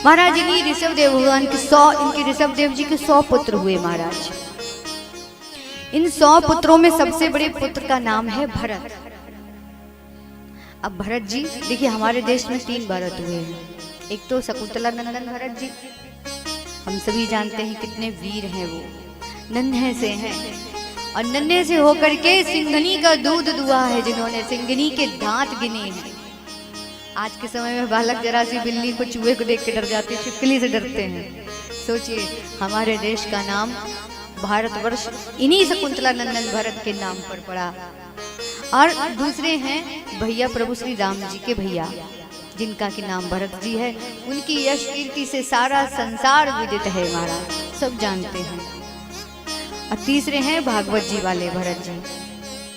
महाराज इन्हीं ऋषभदेव भगवान के इनके ऋषभदेव जी के 100 पुत्र हुए महाराज। इन 100 पुत्रों में सबसे बड़े पुत्र का नाम है भरत। अब भरत जी देखिए, हमारे देश में 3 भरत हुए हैं। एक तो शकुंतला नंदन भरत जी, हम सभी जानते हैं कितने वीर हैं वो, नन्हे से हैं और नन्हे से होकर के सिंघनी का दूध दुआ है, जिन्होंने सिंघनी के दांत गिने हैं। आज के समय में बालक जरा सी बिल्ली को चूहे को देख के डर जाते हैं, छिपकली से डरते हैं। सोचिए, हमारे देश का नाम भारतवर्ष इन्हीं शकुंतला नंदन भरत के नाम पर पड़ा। और दूसरे हैं भैया प्रभु श्री राम जी के भैया, जिनका के नाम भरत जी है। उनकी यश कीर्ति से सारा संसार विदित है महाराज, सब जानते हैं। और तीसरे हैं भागवत जी वाले भरत जी,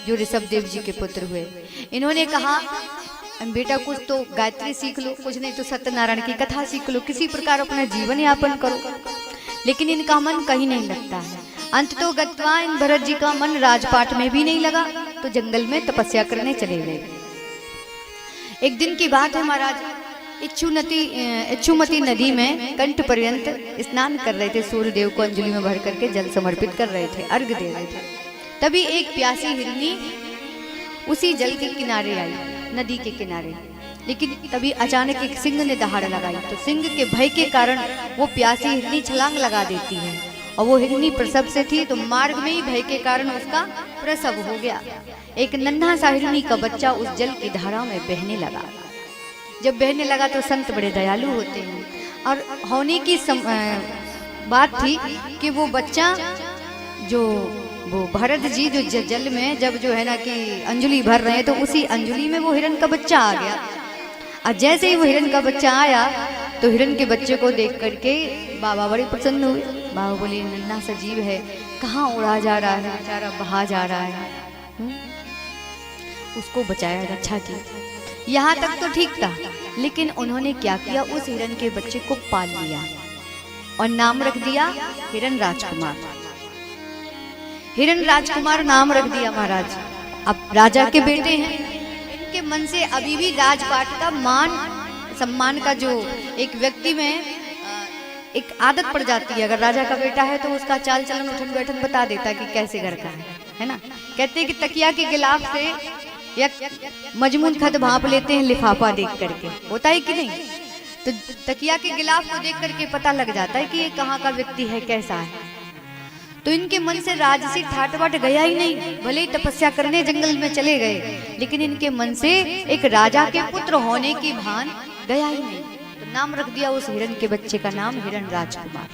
जो ऋषभदेव जी के पुत्र हुए। इन्होंने कहा बेटा कुछ तो गायत्री सीख लो, कुछ नहीं तो सत्यनारायण की कथा सीख लो, किसी प्रकार अपना जीवन यापन करो। लेकिन इनका मन कहीं नहीं लगता है। अंत तो गत्वा इन भरत जी का मन राजपाट में भी नहीं लगा, तो जंगल में तपस्या करने चले गए। एक दिन की बात है महाराज, इच्छुमती नदी में कंठ पर्यंत स्नान कर रहे थे। सूर्यदेव को अंजलि में भर करके जल समर्पित कर रहे थे, अर्घ दे रहे थे। तभी एक प्यासी हिरनी उसी जल के किनारे आई, नदी के किनारे। लेकिन तभी अचानक एक सिंह ने दहाड़ लगाई, तो सिंह के भय के कारण वो प्यासी हिरनी छलांग लगा देती है। और वो हिरनी प्रसव से थी, तो मार्ग में ही भय के कारण उसका प्रसव हो गया। एक नन्हा सा हिरनी का बच्चा उस जल की धारा में बहने लगा। जब बहने लगा तो संत बड़े दयालु होते हैं, और होने की बात थी कि वो बच्चा जो वो भरत जी जो जल में जब जो है ना कि अंजलि भर रहे हैं, तो उसी अंजलि में वो हिरण का बच्चा आ गया। और जैसे ही वो हिरण का बच्चा आया, तो हिरण के बच्चे को देख करके बाबा बड़े प्रसन्न हुए। बाबा बोले, नन्हा सा जीव है, कहाँ उड़ा जा रहा है, बेचारा बहा जा रहा है। उसको बचाया, रक्षा की। यहाँ तक तो ठीक था, लेकिन उन्होंने क्या किया, उस हिरण के बच्चे को पाल लिया और नाम रख दिया हिरण राजकुमार। हिरण राजकुमार नाम रख दिया महाराज। अब राजा के बेटे हैं, इनके मन से अभी भी राजपाट का मान सम्मान का जो एक व्यक्ति में एक आदत पड़ जाती है। अगर राजा का बेटा है तो उसका चाल चलन उठन बैठन बता देता कि कैसे घर का है ना। कहते हैं कि तकिया के गिलाफ से या मजमून खत भांप लेते हैं लिफाफा देख करके, होता है कि नहीं। तो तकिया के गिलाफ को देख करके पता लग जाता है कि ये कहाँ का व्यक्ति है, कैसा है। तो इनके मन से राजसी ठाट बाट गया ही नहीं। भले ही तपस्या करने जंगल में चले गए, लेकिन इनके मन से एक राजा के पुत्र होने की भान गया ही नहीं। तो नाम रख दिया उस हिरण के बच्चे का नाम हिरण राजकुमार।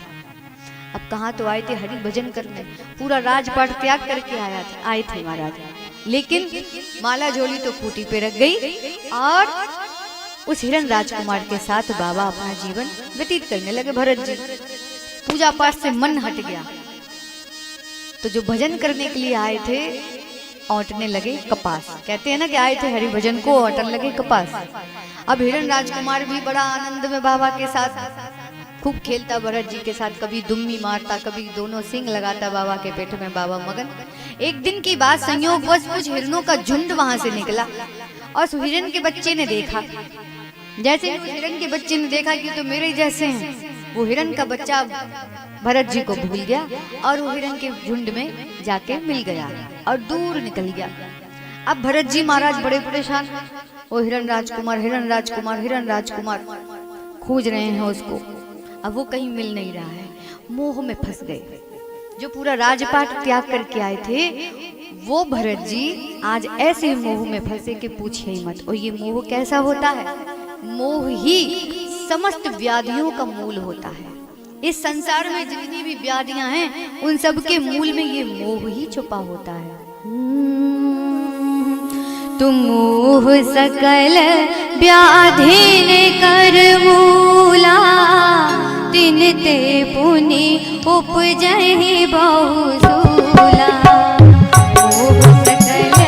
अब कहाँ तो आए थे हरि भजन करने, पूरा राजपाट त्याग करके आए थे महाराज। लेकिन माला झोली तो खूंटी पे रख गई, और उस हिरण राजकुमार के साथ बाबा अपना जीवन व्यतीत करने लगे। भरत जी पूजा पाठ से मन हट गया, तो जो भजन करने के लिए आए थे औंटने लगे कपास। कहते हैं ना कि आए थे हरि भजन को, औंटने लगे कपास। अब हिरण राजकुमार भी बड़ा आनंद में बाबा के साथ खूब खेलता, भरत जी के साथ कभी दुम्मी मारता, कभी दोनों सिंग लगाता बाबा के पेट में, बाबा मगन। एक दिन की बात, संयोगवश कुछ हिरणों का झुंड वहां से निकला, और उस हिरण के बच्चे ने देखा। जैसे उस हिरण के बच्चे ने देखा कि तो मेरे जैसे हैं, वो हिरण का बच्चा भरत जी को भूल गया और वो हिरण के झुंड में जाके मिल गया और दूर निकल गया। अब भरत जी महाराज बड़े परेशान, वो हिरण राजकुमार हिरण राजकुमार हिरण राजकुमार खोज रहे हैं उसको। अब वो कहीं मिल नहीं रहा है, मोह में फंस गए। जो पूरा राजपाट त्याग करके आए थे, वो भरत जी आज ऐसे मोह में फंसे कि पूछिए ही मत। और ये मोह कैसा होता है? मोह ही समस्त व्याधियों का मूल होता है। इस संसार में जितनी भी व्याधियां हैं, उन सब के मूल में ये मोह ही छुपा होता है। तुम मोह सकल व्याधि ने कर मूला, तिन ते पुनि उपजहि बहु सूला। मोह सकल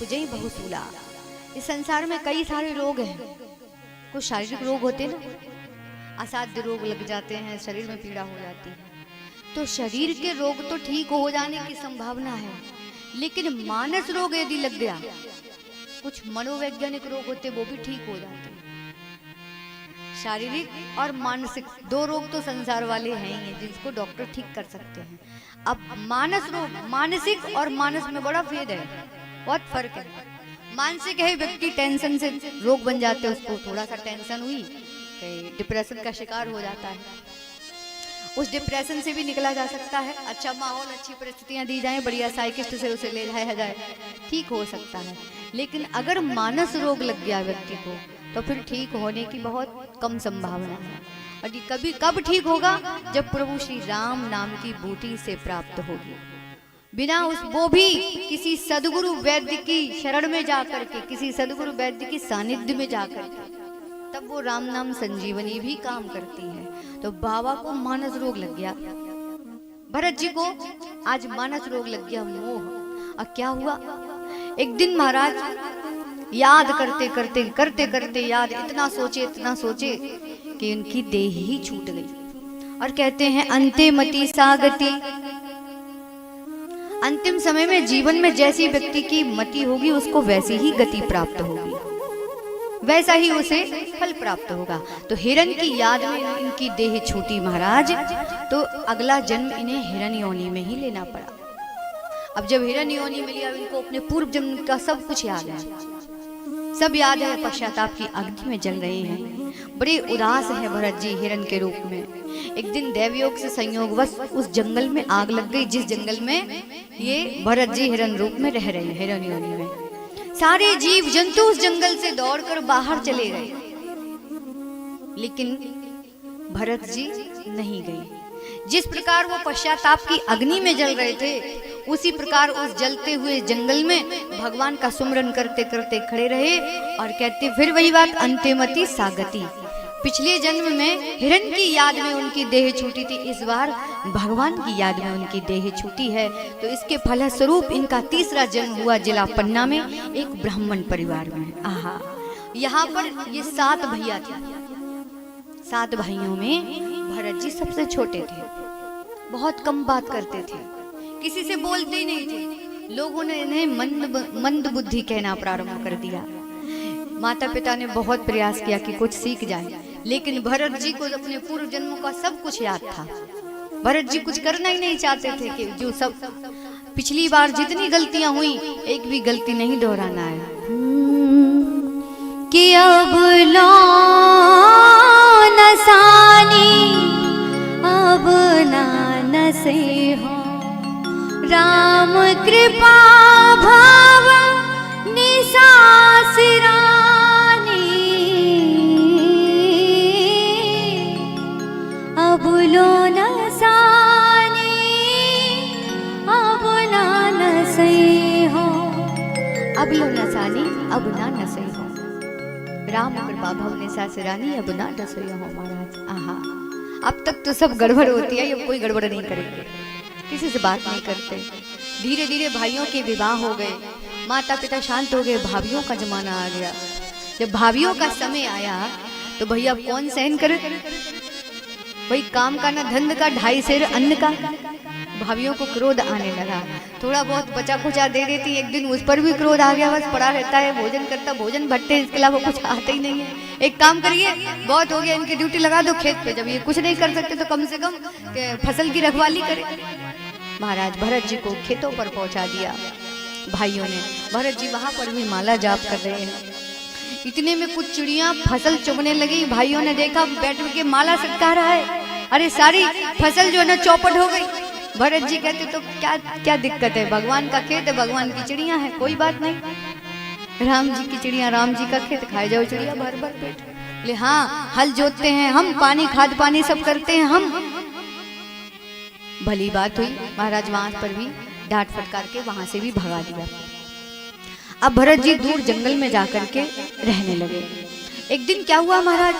उपजई बहुसूला। इस संसार में कई सारे रोग हैं। कुछ शारीरिक रोग होते हैं ना, असाध्य रोग लग जाते हैं, शरीर में पीड़ा हो जाती है। तो शरीर के रोग तो ठीक हो जाने की संभावना है, लेकिन मानस रोग यदि लग गया, कुछ मनोवैज्ञानिक रोग होते वो भी ठीक हो जाते हैं। शारीरिक और मानसिक दो रोग तो संसार वाले हैं ही, जिसको डॉक्टर ठीक कर सकते हैं। अब मानस रोग, मानसिक और मानस में बड़ा भेद है, बहुत फर्क है। मानसिक है व्यक्ति टेंशन से रोग बन जाते हैं, उसको थोड़ा सा टेंशन हुई डिप्रेशन का शिकार हो जाता है, उस डिप्रेशन से भी निकला जा सकता है। अच्छा माहौल, अच्छी परिस्थितियां दी जाएं, बढ़िया साइकिस्ट से उसे ले जाया जाए, ठीक हो सकता है। लेकिन अगर मानस रोग लग गया व्यक्ति को, तो फिर ठीक होने की बहुत कम संभावना है। और ये कभी कब ठीक होगा, जब प्रभु श्री राम नाम की बूटी से प्राप्त होगी। बिना उस, वो भी किसी सदगुरु वैद्य की शरण में जाकर के, किसी सदगुरु वैद्य की सानिध्य में जाकर के, तब वो राम नाम संजीवनी भी काम करती है। तो बाबा को मानस रोग लग गया, भरत जी को आज मानस रोग लग गया, मोह। और क्या हुआ, एक दिन महाराज याद करते करते करते करते याद इतना सोचे कि उनकी देह ही छूट गई। और कहते हैं अंते मति सागति, अंतिम समय में जीवन में जैसी व्यक्ति की मति होगी, उसको वैसी ही गति प्राप्त होगी, वैसा ही उसे फल प्राप्त होगा। तो हिरण की याद में इनकी देह छूटी महाराज, तो अगला जन्म इन्हें हिरण योनि में ही लेना पड़ा। अब जब हिरण योनि में लिया, इनको अपने पूर्व जन्म का सब कुछ याद है, सब याद है। पश्चाताप की अग्नि में जल रहे हैं, बड़े उदास है भरत जी हिरण के रूप में। एक दिन दैवयोग से संयोगवश उस जंगल में आग लग गई, जिस जंगल में ये भरत जी हिरण रूप में रह रहे हैं, हिरण योनि में। सारे जीव जंतु उस जंगल से दौड़कर बाहर चले गए, लेकिन भरत जी नहीं गए। जिस प्रकार वो पश्चाताप की अग्नि में जल रहे थे, उसी प्रकार उस जलते हुए जंगल में भगवान का सुमरन करते करते खड़े रहे। और कहते फिर वही बात, अंतिमति सागति। पिछले जन्म में हिरण की याद में उनकी देह छूटी थी, इस बार भगवान की याद में उनकी देह छूटी है। तो इसके फलस्वरूप इनका तीसरा जन्म हुआ जिला पन्ना में, एक ब्राह्मण परिवार में। आहा, यहाँ पर ये 7 भैया थे। 7 भाइयों में भरत जी सबसे छोटे थे, बहुत कम बात करते थे, किसी से बोलते ही नहीं थे। लोगों ने इन्हें मंद बुद्धि कहना प्रारंभ कर दिया। माता पिता ने बहुत प्रयास किया कि कुछ सीख जाए, लेकिन भरत जी को अपने पूर्व जन्मों का सब कुछ याद था। भरत जी कुछ करना ही नहीं चाहते थे कि जो सब पिछली बार जितनी गलतियां हुई, एक भी गलती नहीं दोहराना है। कि अब नसानी अब नसे हो, राम कृपा भाव निसासिरा, अब लो नसानी अब ना नसे हो, अब लो नसानी अब ना नसे हो, राम कृपा भव निसासिरानी अब ना नसे हो। महाराज आहा, अब तक तो सब गड़बड़ होती है, ये कोई गड़बड़ नहीं करेंगे, किसी से बात नहीं करते। धीरे धीरे भाइयों के विवाह हो गए, माता पिता शांत हो गए, भाभीियों का जमाना आ गया। जब भाभीियों का समय आया तो भैया कौन सहन करे, वही काम का ना धंध का, 2.5 सेर अन्न का। भाभीियों को क्रोध आने लगा, थोड़ा बहुत बचा खुचा दे देती, एक दिन उस पर भी क्रोध आ गया। बस पड़ा रहता है, भोजन करता, भोजन भट्टे, इसके अलावा कुछ आता ही नहीं है। एक काम करिए, बहुत हो गया, इनकी ड्यूटी लगा दो खेत पे। जब ये कुछ नहीं कर सकते तो कम से कम फसल की रखवाली करे। महाराज भरत जी को खेतों पर पहुंचा दिया भाइयों ने। भरत जी वहां पर भी माला जाप कर रहे हैं। इतने में कुछ चिड़िया फसल चुगने लगी। भाइयों ने देखा बैठ के माला सटका रहा है, अरे सारी फसल जो है ना चौपट हो गई। भरत जी कहते तो क्या क्या दिक्कत है, भगवान का खेत है, भगवान की चिड़िया है, कोई बात नहीं। राम जी की चिड़िया, राम जी का खेत, खाए जाओ चिड़िया भर भर पेट। बोले हाँ, हल जोतते हैं हम, पानी खाद पानी सब करते हैं हम। भली बात हुई, महाराज वहां पर भी डांट फटकार के वहां से भी भगा दिया। अब भरत जी दूर जंगल में जाकर के रहने लगे। एक दिन क्या हुआ महाराज,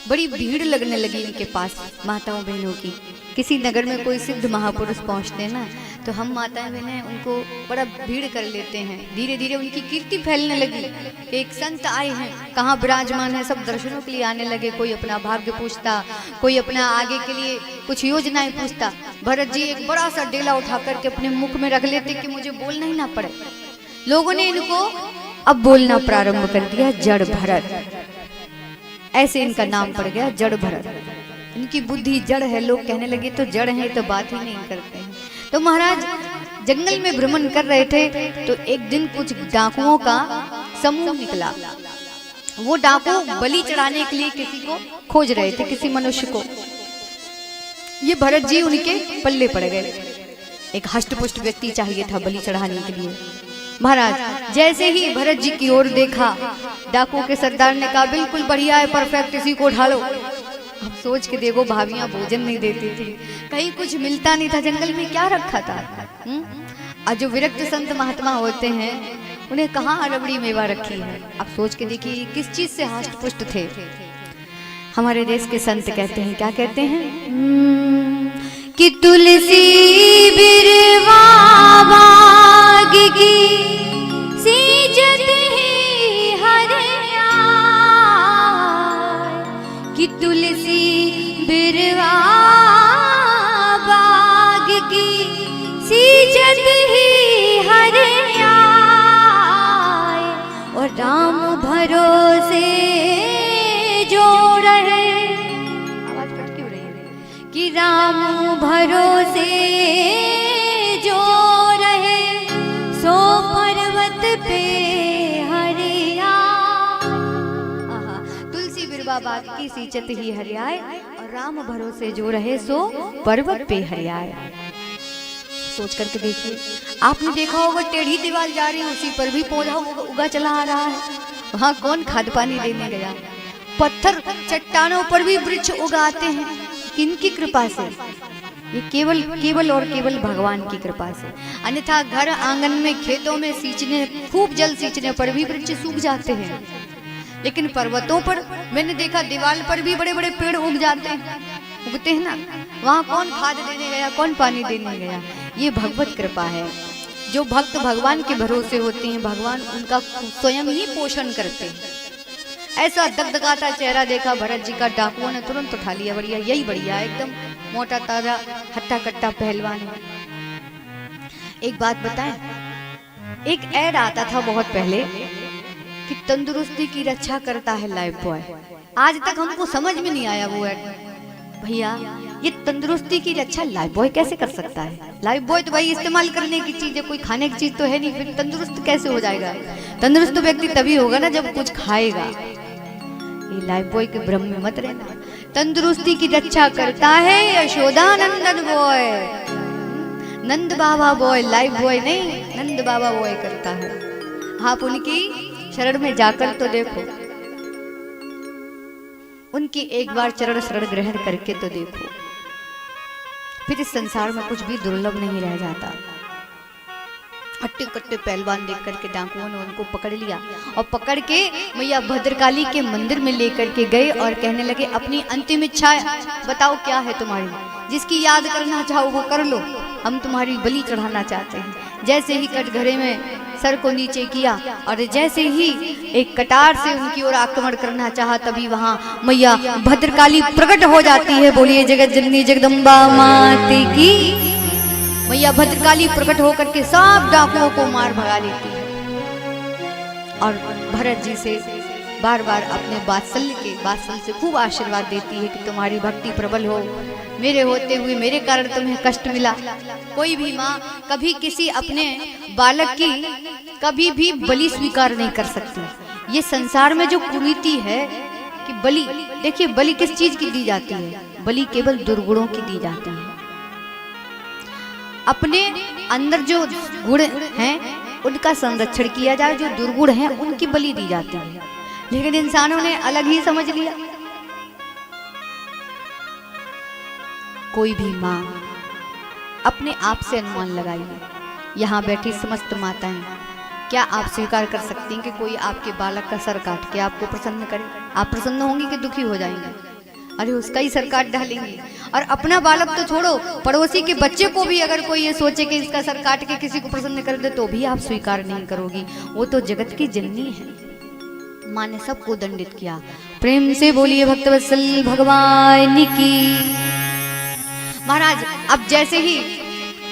बड़ी भीड़ लगने लगी इनके पास माताओं बहनों की। किसी नगर में कोई सिद्ध महापुरुष पहुंचते ना, तो हम माताएं बहनें उनको बड़ा भीड़ कर लेते हैं। धीरे धीरे उनकी कीर्ति फैलने लगी। एक संत आए हैं, कहाँ विराजमान है, सब दर्शनों के लिए आने लगे। कोई अपना भाग्य पूछता, कोई अपना आगे के लिए कुछ योजनाएं पूछता। भरत जी एक बड़ा सा डेला उठा करके अपने मुख में रख लेते कि मुझे बोलना ही ना पड़े। लोगों ने इनको अब बोलना प्रारंभ कर दिया, जड़ भरत, ऐसे इनका नाम पड़ गया जड़ भरत। इनकी बुद्धि जड़ है, लोग कहने लगे तो जड़ है तो बात ही नहीं करते हैं। तो महाराज जंगल में भ्रमण कर रहे थे तो एक दिन कुछ डाकुओं का समूह निकला। वो डाकू बलि चढ़ाने के लिए किसी को खोज रहे थे, किसी मनुष्य को। ये भरत जी उनके पल्ले पड़ गए। एक हष्टपुष्ट व्यक्ति चाहिए था बलि चढ़ाने के लिए। महाराज जैसे ही भरत जी की ओर देखा, डाकू के सरदार ने कहा बिल्कुल बढ़िया है, परफेक्ट, इसी को उठा लो। अब सोच के देखो, भाभियां भोजन नहीं देती थी, कहीं कुछ मिलता नहीं था, जंगल में क्या रखा था। और जो विरक्त संत महात्मा होते हैं उन्हें कहाँ रबड़ी मेवा रखी है। अब सोच के देखिए किस चीज से हष्ट पुष्ट थे। हमारे देश के संत कहते हैं, क्या कहते हैं कि तुलसी बिरवा बाग की सीजत ही हरिया, कि तुलसी बिरवा बाग की सीजत ही हरिया, और राम भरोसे जो रहे, आवाज कट क्यों रही है, कि राम भरोसे जो रहे सो पर्वत पे हरिया। तुलसी बिरवा बाग की सींचत ही हरियाए, और राम भरोसे जो रहे सो पर्वत पे हरियाए। सोच करके देखिए, आपने देखा होगा टेढ़ी दीवार जा रही है, उसी पर भी पौधा उगा चला आ रहा है। वहाँ कौन खाद पानी देने गया। पत्थर चट्टानों पर भी वृक्ष उगाते हैं, किनकी कृपा से? ये केवल और केवल भगवान की कृपा से। अन्यथा घर आंगन में खेतों में सींचने, खूब जल सींचने पर भी वृक्ष सूख जाते हैं। लेकिन पर्वतों पर मैंने देखा दीवार पर भी बड़े बड़े पेड़ उग जाते हैं, उगते हैं ना। वहाँ कौन खाद देने गया, कौन पानी देने गया? ये भगवत कृपा है। जो भक्त भगवान के भरोसे होते हैं, भगवान उनका स्वयं ही पोषण करते हैं। ऐसा दगदगाता चेहरा देखा भरत जी का, डाकुओं ने तुरंत उठा लिया। बढ़िया, यही बढ़िया, एकदम मोटा ताजा हट्टा कट्टा पहलवान है। एक बात बताएं, एक ऐड आता था बहुत पहले कि तंदुरुस्ती की रक्षा करता है लाइफ बॉय। आज तक हमको समझ में नहीं आया वो ऐड। भैया ये तंदुरुस्ती की रक्षा लाइफ बॉय कैसे कर सकता है? लाइफ बॉय तो भाई इस्तेमाल करने की चीज है, कोई खाने की चीज तो है नहीं, फिर तंदुरुस्त कैसे हो जाएगा? तंदुरुस्त व्यक्ति तभी होगा ना जब कुछ खाएगा। ये लाइफ बॉय के भ्रम में मत रहना। तंदुरुस्ती की रक्षा करता है यशोदानंदन बॉय, नंद बाबा बॉय, लाइफ बॉय नहीं, नंद बाबा बॉय करता है। आप उनकी शरण में जाकर तो देखो, उनकी एक बार चरण शरण ग्रहण करके तो देखो, फिर इस संसार में कुछ भी दुर्लभ नहीं रह जाता। हट्टे कट्टे पहलवान देख करके डाकुओं ने उनको पकड़ लिया और पकड़ के मैया भद्रकाली के मंदिर में लेकर के गए और कहने लगे अपनी अंतिम इच्छा बताओ क्या है तुम्हारी, जिसकी याद करना चाहो वो कर लो, हम तुम्हारी बलि चढ़ाना चाहते हैं। जैसे ही कटघरे में सर को नीचे किया और जैसे ही एक कटार से उनकी ओर आक्रमण करना चाहा, तभी वहां मैया भद्रकाली प्रकट हो जाती है। बोलिए जगत जननी जगदम्बा माता की। मैया भद्रकाली प्रकट होकर के सब डाकुओं को मार भगा लेती है और भरत जी से बार बार अपने वात्सल्य से खूब आशीर्वाद देती है कि तुम्हारी भक्ति प्रबल हो, मेरे होते हुए मेरे कारण तुम्हें कष्ट मिला। कोई भी माँ कभी किसी अपने बालक की कभी भी बलि स्वीकार नहीं कर सकती। ये संसार में जो कुरीति है कि बलि, देखिए बलि किस चीज की दी जाती है? बलि केवल दुर्गुणों की दी जाती है। अपने अंदर जो गुण हैं उनका संरक्षण किया जाए, जो दुर्गुण हैं उनकी बलि दी जाती है। लेकिन इंसानों ने अलग ही समझ लिया। कोई भी माँ अपने आप से अनुमान लगाइए, यहाँ बैठी समस्त माताएं, क्या आप स्वीकार कर सकती हैं कि कोई आपके बालक का सर काट के आपको प्रसन्न करे? आप प्रसन्न होंगी कि दुखी हो जाएंगे? अरे उसका ही सरकार ढालेंगे। और अपना बालक तो छोड़ो, पड़ोसी के बच्चे को भी अगर कोई ये सोचे कि इसका सर काट के किसी को प्रसन्न कर दे तो भी आप स्वीकार नहीं करोगी। वो तो जगत की जननी है। माँ ने सबको दंडित किया। प्रेम से बोलिए भक्तवत्सल भगवान की। महाराज अब जैसे ही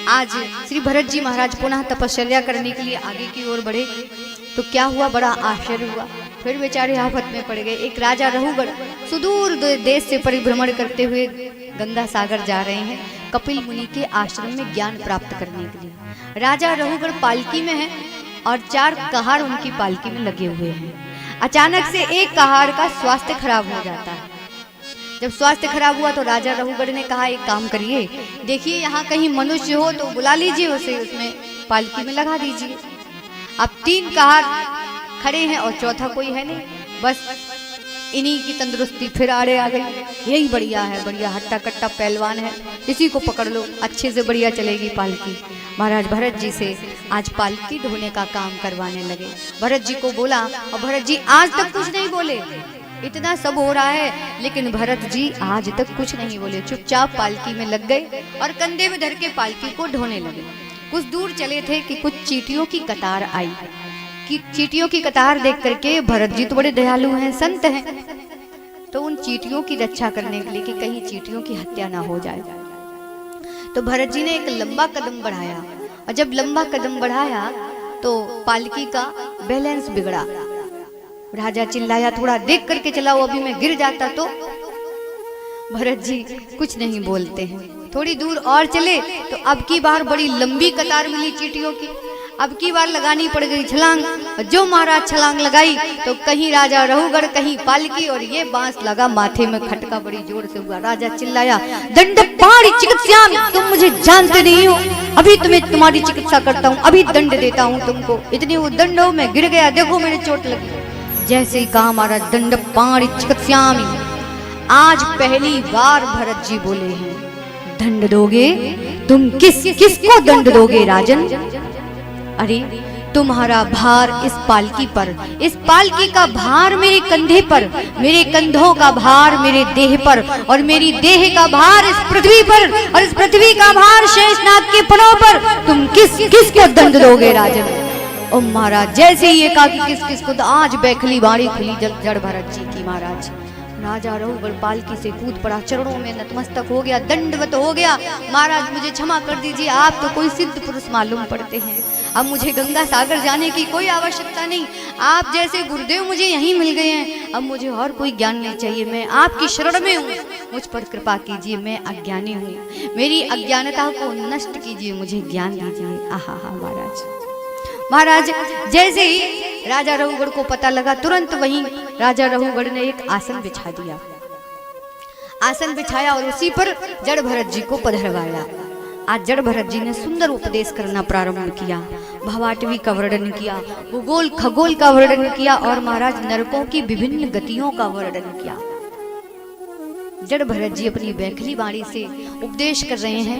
आज श्री भरत जी महाराज पुनः तपश्चर्या करने के लिए आगे की ओर बढ़े तो क्या हुआ, बड़ा आश्चर्य हुआ। फिर बेचारे आफत में पड़ गए। एक राजा रहुगढ़ सुदूर देश से परिभ्रमण करते हुए गंगा सागर जा रहे हैं कपिल मुनि के आश्रम में ज्ञान प्राप्त करने के लिए। राजा रहुगढ़ पालकी में है और 4 कहार उनकी पालकी में लगे हुए हैं। अचानक से एक कहार का स्वास्थ्य खराब हो जाता है। जब स्वास्थ्य खराब हुआ तो राजा रहुगढ़ ने कहा एक काम करिए, देखिए यहाँ कहीं मनुष्य हो तो बुला लीजिए उसे, उसमें पालकी में लगा दीजिए। अब 3 कहार खड़े हैं और चौथा कोई है नहीं, बस इन्हीं की तंदुरुस्ती फिर आड़े आ गई। यही बढ़िया है, बढ़िया हट्टा कट्टा पहलवान है, इसी को पकड़ लो, अच्छे से बढ़िया चलेगी पालकी। महाराज भरत जी से आज पालकी ढोने का काम करवाने लगे। भरत जी को बोला और भरत जी आज तक कुछ नहीं बोले। इतना सब हो रहा है लेकिन भरत जी आज तक कुछ नहीं बोले, चुपचाप पालकी में लग गए और कंधे में धर के पालकी को ढोने लगे। कुछ दूर चले थे कि कुछ चींटियों की कतार आई। कि चींटियों की कतार देख करके भरत जी तो बड़े दयालु हैं, संत हैं, तो उन चींटियों की रक्षा करने के लिए कि कहीं चींटियों की हत्या ना हो जाए, तो भरत जी ने एक लंबा कदम बढ़ाया। और जब लंबा कदम बढ़ाया तो पालकी का बैलेंस बिगड़ा। राजा चिल्लाया, थोड़ा देख करके चलाओ, अभी मैं गिर जाता तो। भरत जी कुछ नहीं बोलते हैं। थोड़ी दूर और चले तो अब की बार बड़ी लंबी कतार मिली चींटियों की। अब की बार लगानी पड़ गई छलांग। जो महाराज छलांग लगाई तो कहीं राजा रहुगढ़, कहीं पालकी, और ये बांस लगा माथे में, खटका बड़ी जोर से हुआ। राजा चिल्लाया, दंडपाणि चिकित्सामि, तुम मुझे जानते नहीं हो, अभी तुम्हें तुम्हारी चिकित्सा करता हूँ, अभी दंड देता हूँ तुमको। इतनी वो दंड हो, मैं गिर गया, देखो मेरे चोट लगी। जैसे ही कहा महाराज दंडपाणि चिकित्सामि, आज पहली बार भरत जी बोले हैं, दंड दोगे तुम? किसको दंड दोगे राजन? अरे तुम्हारा भार इस पालकी पर, इस पालकी का भार मेरे कंधे पर, मेरे कंधों का भार मेरे देह पर, और मेरी देह का भार इस पृथ्वी पर, और इस पृथ्वी का भार शेषनाग के पनों पर। तुम किसको दंड दोगे राजन? ओ महाराज जैसे ही ये कहा कि किसको, तो आज बैखली बाड़ी खुली जड़ भरत जी की। महाराज राजा रहुगढ़ पालकी से कूद पड़ा, चरणों में नतमस्तक हो गया, दंडवत हो गया। महाराज मुझे क्षमा कर दीजिए, आप तो कोई सिद्ध पुरुष मालूम पड़ते हैं, अब मुझे गंगा सागर जाने की कोई आवश्यकता नहीं। आप जैसे गुरुदेव मुझे यहीं मिल गए हैं, अब मुझे और कोई ज्ञान नहीं चाहिए, मैं आपकी शरण में हूँ, मुझ पर कृपा कीजिए, मैं अज्ञानी हूँ, मेरी अज्ञानता को नष्ट कीजिए, मुझे ज्ञान दीजिए। आहा हा महाराज जैसे ही राजा रहुगढ़ को पता लगा, तुरंत वहीं राजा रहुगढ़ ने एक आसन बिछा दिया। आसन बिछाया और उसी पर जड़ भरत जी को पधरवाया। आज जड़ भरत जी ने सुंदर उपदेश करना प्रारंभ किया, भवाटवी का वर्णन किया, भूगोल खगोल का वर्णन किया, और महाराज नरकों की विभिन्न गतियों का वर्णन किया। जड़ भरत जी अपनी बैखली वाणी से उपदेश कर रहे हैं